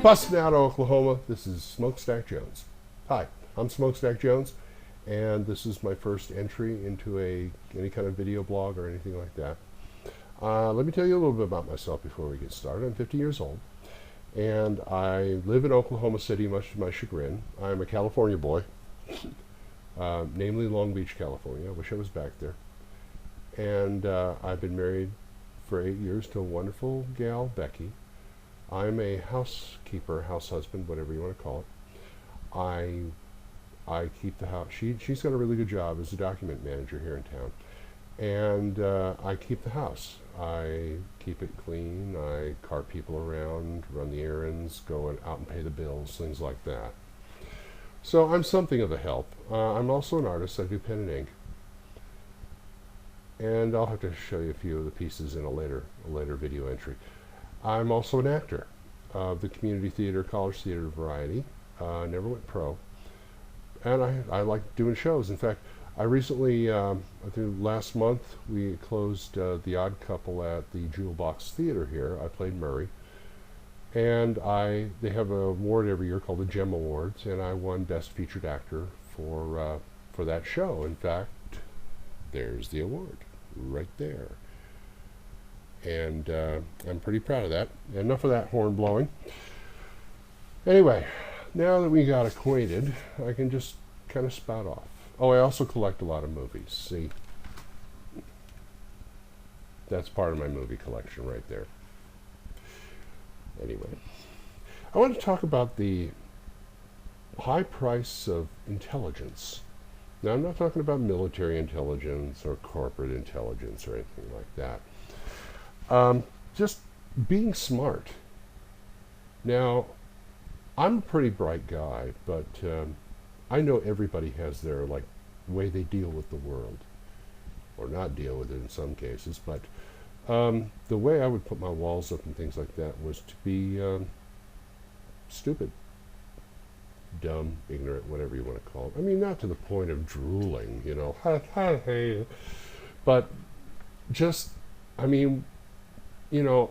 Busting out of Oklahoma, this is Smokestack Jones. Hi, I'm Smokestack Jones, and this is my first entry into any kind of video blog or anything like that. Let me tell you a little bit about myself before we get started. I'm 50 years old, and I live in Oklahoma City, much to my chagrin. I'm a California boy, namely Long Beach, California. I wish I was back there. And I've been married for 8 years to a wonderful gal, Becky. I'm a housekeeper, house husband, whatever you want to call it. I keep the house. She's got a really good job as a document manager here in town, and I keep the house. I keep it clean. I cart people around, run the errands, go out and pay the bills, things like that. So I'm something of a help. I'm also an artist. I do pen and ink, and I'll have to show you a few of the pieces in a later video entry. I'm also an actor of the community theater, college theater variety. Never went pro. And I like doing shows. In fact, I recently, I think last month, we closed The Odd Couple at the Jewel Box Theater here. I played Murray. And they have an award every year called the Gem Awards, and I won Best Featured Actor for that show. In fact, there's the award right there. And I'm pretty proud of that. Enough of that horn blowing. Anyway, now that we got acquainted, I can just kind of spout off. Oh, I also collect a lot of movies. See, that's part of my movie collection right there. Anyway, I want to talk about the high price of intelligence. Now, I'm not talking about military intelligence or corporate intelligence or anything like that. Just being smart. Now, I'm a pretty bright guy, but I know everybody has their way they deal with the world, or not deal with it in some cases. But the way I would put my walls up and things like that was to be stupid, dumb, ignorant, whatever you want to call it. I mean, not to the point of drooling, but just, I mean,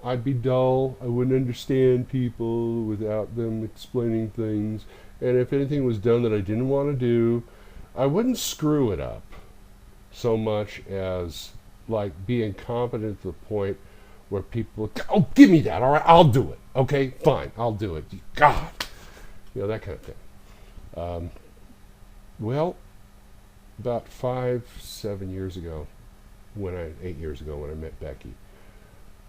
I'd be dull. I wouldn't understand people without them explaining things. And if anything was done that I didn't want to do, I wouldn't screw it up so much as be incompetent to the point where people, oh, give me that. All right, I'll do it. Okay, fine, I'll do it. God, that kind of thing. Well, about 7 years ago, 8 years ago when I met Becky,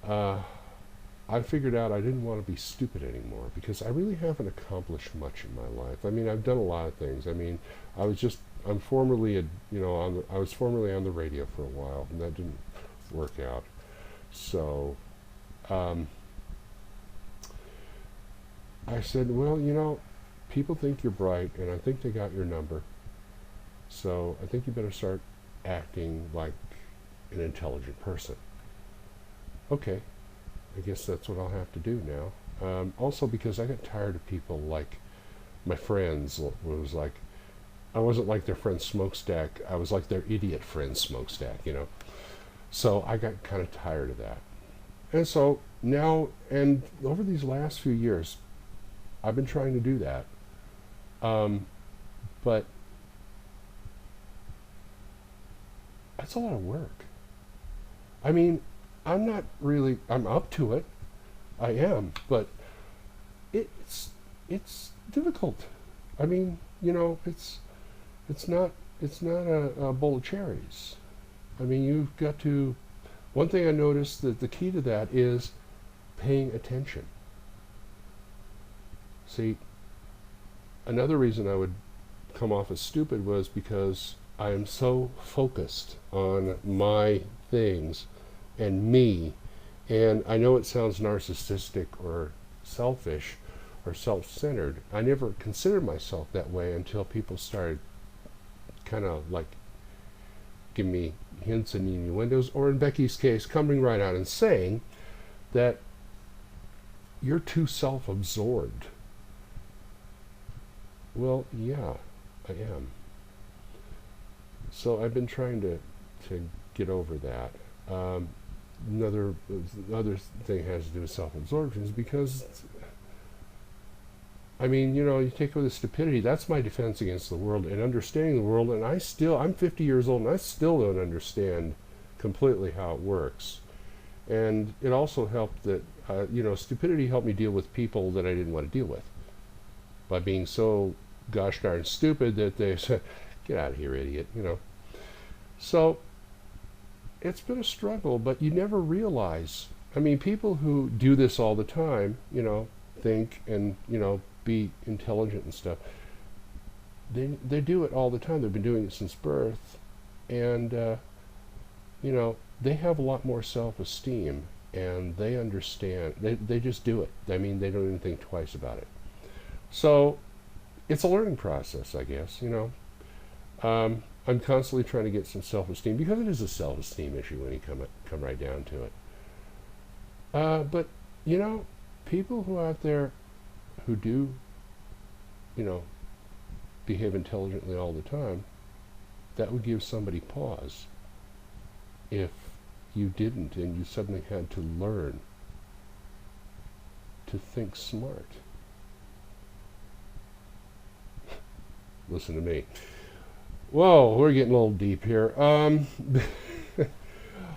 I figured out I didn't want to be stupid anymore because I really haven't accomplished much in my life. I mean, I've done a lot of things. I mean, I was formerly on the radio for a while, and that didn't work out. So, I said, well, people think you're bright, and I think they got your number. So I think you better start acting like an intelligent person. Okay, I guess that's what I'll have to do now. Also because I got tired of people like my friends. I wasn't like their friend Smokestack. I was like their idiot friend Smokestack, So I got kind of tired of that. And so now, and over these last few years, I've been trying to do that. But that's a lot of work. I mean, I'm up to it. I am, but it's difficult. I mean, it's not a bowl of cherries. I mean, you've got to, one thing I noticed that the key to that is paying attention. See, another reason I would come off as stupid was because I am so focused on my things and me, and I know it sounds narcissistic or selfish or self-centered. I never considered myself that way until people started kind of giving me hints and innuendos, or in Becky's case, coming right out and saying that you're too self-absorbed. Well, yeah, I am. So I've been trying to get over that. Another thing has to do with self-absorption is because I mean, you know, you take away the stupidity, that's my defense against the world and understanding the world. And I'm 50 years old and I still don't understand completely how it works. And it also helped that, you know, stupidity helped me deal with people that I didn't want to deal with by being so gosh darn stupid that they said, get out of here, idiot, you know. So it's been a struggle, but you never realize. I mean, people who do this all the time, you know, think and, you know, be intelligent and stuff, they do it all the time. They've been doing it since birth. And, you know, they have a lot more self-esteem and they understand. They just do it. I mean, they don't even think twice about it. So it's a learning process, I guess, you know. I'm constantly trying to get some self-esteem because it is a self-esteem issue when you come right down to it. But, you know, people who out there who do, you know, behave intelligently all the time, that would give somebody pause if you didn't and you suddenly had to learn to think smart. Listen to me. Whoa, we're getting a little deep here.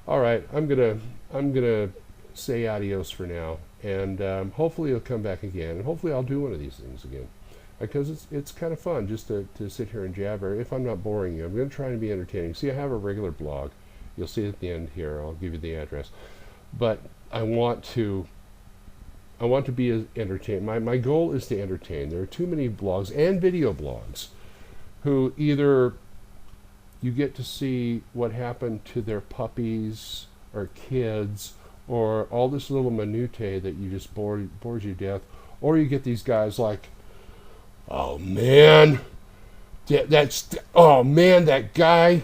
All right, I'm gonna say adios for now, and hopefully you'll come back again, and hopefully I'll do one of these things again, because it's kind of fun just to sit here and jabber. If I'm not boring you, I'm going to try to be entertaining. See, I have a regular blog. You'll see it at the end here. I'll give you the address, but I want to be as entertaining. My goal is to entertain. There are too many blogs and video blogs who either you get to see what happened to their puppies or kids or all this little minutiae that you just bores you to death, or you get these guys like, oh man, that guy,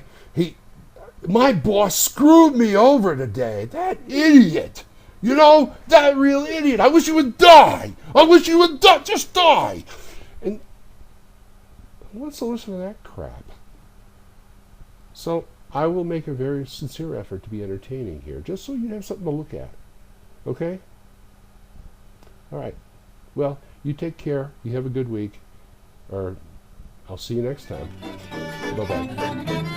my boss screwed me over today. That idiot. You know, that real idiot. I wish he would die. I wish he would die. Just die. And who wants to listen to that crap? So I will make a very sincere effort to be entertaining here, just so you have something to look at. Okay? All right. Well, you take care. You have a good week. Or I'll see you next time. Bye-bye.